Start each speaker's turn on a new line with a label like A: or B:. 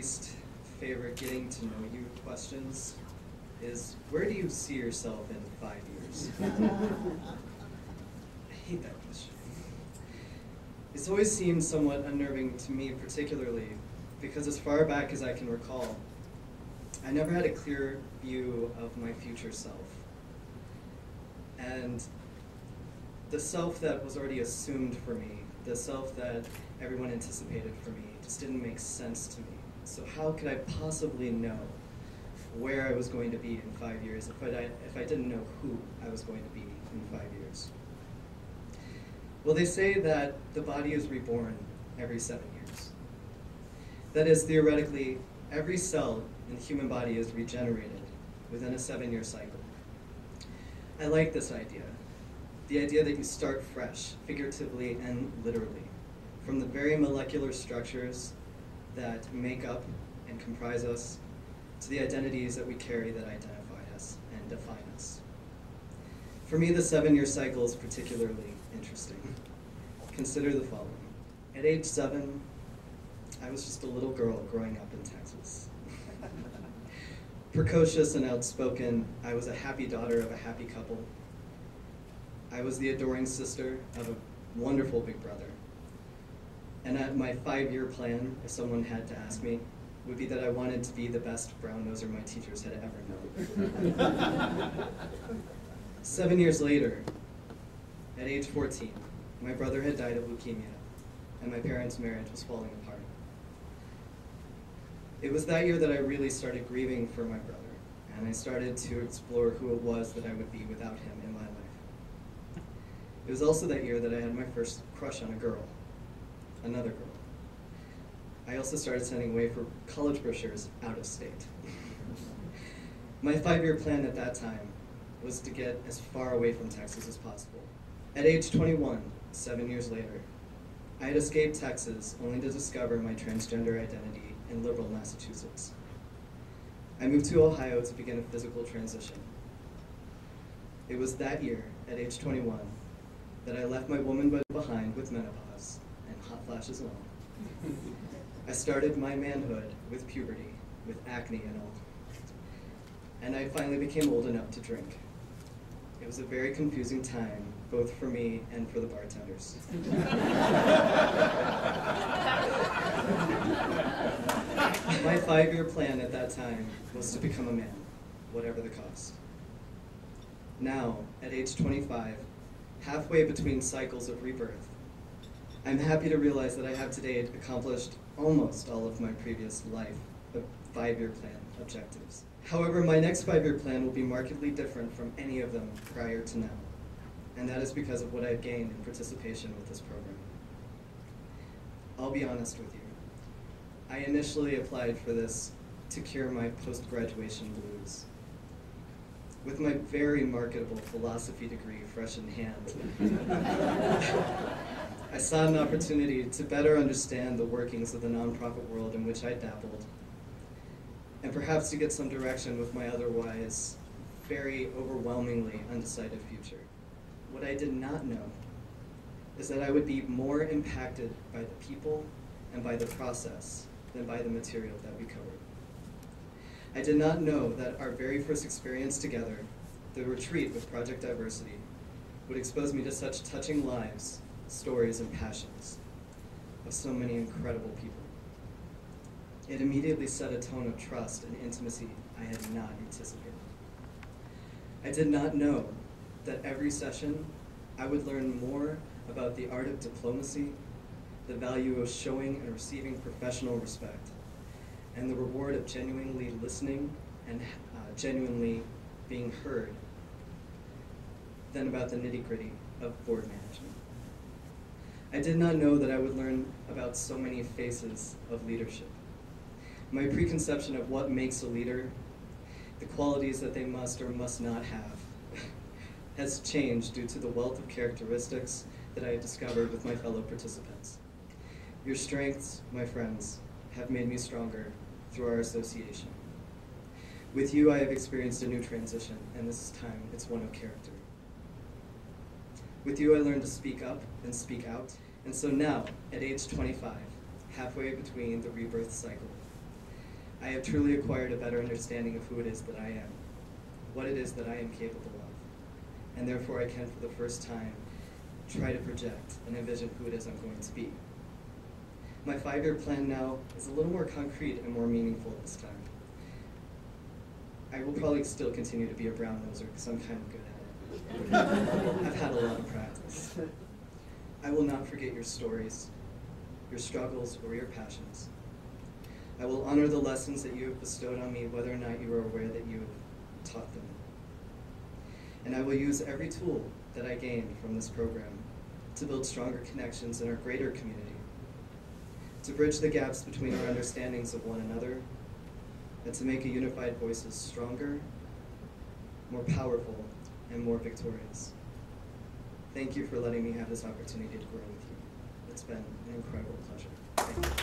A: least favorite getting to know you questions is, where do you see yourself in 5 years? I hate that question. It's always seemed somewhat unnerving to me particularly because as far back as I can recall, I never had a clear view of my future self. And the self that was already assumed for me, the self that everyone anticipated for me, just didn't make sense to me. So how could I possibly know where I was going to be in 5 years if I didn't know who I was going to be in 5 years? Well, they say that the body is reborn every 7 years. That is, theoretically, every cell in the human body is regenerated within a 7-year cycle. I like this idea. The idea that you start fresh, figuratively and literally, from the very molecular structures that make up and comprise us, to the identities that we carry that identify us and define us. For me, the 7-year cycle is particularly interesting. Consider the following. At age 7, I was just a little girl growing up in Texas. Precocious and outspoken, I was a happy daughter of a happy couple. I was the adoring sister of a wonderful big brother. And at my 5-year plan, if someone had to ask me, would be that I wanted to be the best brown-noser my teachers had ever known. 7 years later, at age 14, my brother had died of leukemia, and my parents' marriage was falling apart. It was that year that I really started grieving for my brother, and I started to explore who it was that I would be without him in my life. It was also that year that I had my first crush on a girl, another girl. I also started sending away for college brochures out of state. My 5-year plan at that time was to get as far away from Texas as possible. At age 21, 7 years later, I had escaped Texas only to discover my transgender identity in liberal Massachusetts. I moved to Ohio to begin a physical transition. It was that year, at age 21, that I left my womanhood behind with menopause and hot flashes and all. I started my manhood with puberty, with acne and all. And I finally became old enough to drink. It was a very confusing time, both for me and for the bartenders. My 5-year plan at that time was to become a man, whatever the cost. Now, at age 25, halfway between cycles of rebirth, I'm happy to realize that I have to date accomplished almost all of my previous life 5-year plan objectives. However, my next 5-year plan will be markedly different from any of them prior to now, and that is because of what I've gained in participation with this program. I'll be honest with you. I initially applied for this to cure my post-graduation blues. With my very marketable philosophy degree fresh in hand, I saw an opportunity to better understand the workings of the nonprofit world in which I dabbled, and perhaps to get some direction with my otherwise very overwhelmingly undecided future. What I did not know is that I would be more impacted by the people and by the process than by the material that we covered. I did not know that our very first experience together, the retreat with Project Diversity, would expose me to such touching lives, stories, and passions of so many incredible people. It immediately set a tone of trust and intimacy I had not anticipated. I did not know that every session I would learn more about the art of diplomacy, the value of showing and receiving professional respect, and the reward of genuinely listening and genuinely being heard than about the nitty-gritty of board management. I did not know that I would learn about so many faces of leadership. My preconception of what makes a leader, the qualities that they must or must not have, has changed due to the wealth of characteristics that I had discovered with my fellow participants. Your strengths, my friends, have made me stronger through our association. With you, I have experienced a new transition, and this time it's one of character. With you, I learned to speak up and speak out, and so now, at age 25, halfway between the rebirth cycle, I have truly acquired a better understanding of who it is that I am, what it is that I am capable of, and therefore I can, for the first time, try to project and envision who it is I'm going to be. My 5-year plan now is a little more concrete and more meaningful this time. I will probably still continue to be a brown noser because I'm kind of good at it. I've had a lot of practice. I will not forget your stories, your struggles, or your passions. I will honor the lessons that you have bestowed on me, whether or not you are aware that you have taught them. And I will use every tool that I gained from this program to build stronger connections in our greater community, to bridge the gaps between our understandings of one another, and to make a unified voices stronger, more powerful, and more victorious. Thank you for letting me have this opportunity to grow with you. It's been an incredible pleasure. Thank you.